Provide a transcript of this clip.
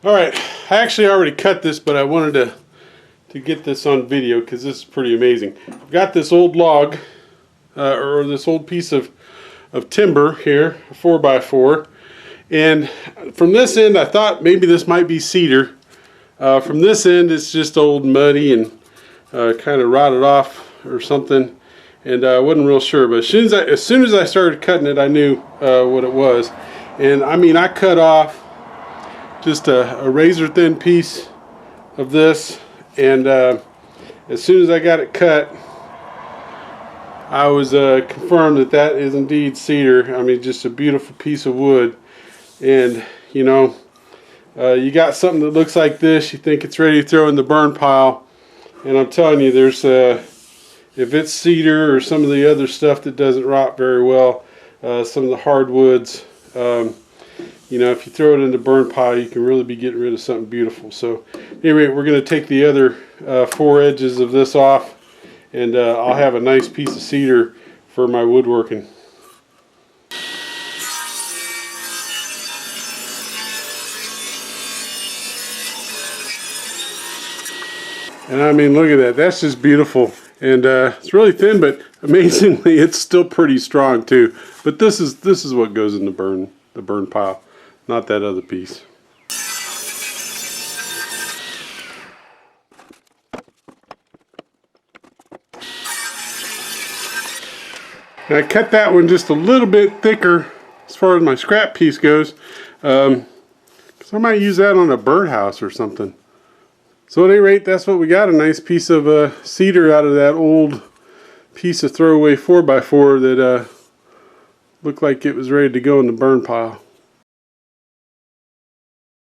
Alright, I actually already cut this, but I wanted to get this on video because this is pretty amazing. I've got this old log, or this old piece of timber here, a 4x4, and from this end I thought maybe this might be cedar. From this end it's just old muddy and kind of rotted off or something, and I wasn't real sure, but as soon as I started cutting it I knew what it was. And I mean, I cut off just a razor thin piece of this, and as soon as I got it cut I was confirmed that that is indeed cedar. I mean, just a beautiful piece of wood. And you know, you got something that looks like this, you think it's ready to throw in the burn pile, and I'm telling you, there's if it's cedar or some of the other stuff that doesn't rot very well, some of the hardwoods, you know, if you throw it in the burn pile, you can really be getting rid of something beautiful. So anyway, we're going to take the other 4 edges of this off, and I'll have a nice piece of cedar for my woodworking. And I mean, look at that. That's just beautiful. And it's really thin, but amazingly, it's still pretty strong too. But this is what goes in the burn pile, not that other piece. And I cut that one just a little bit thicker as far as my scrap piece goes, because I might use that on a birdhouse or something. So at any rate, that's what we got, a nice piece of cedar out of that old piece of throwaway 4x4 that looked like it was ready to go in the burn pile.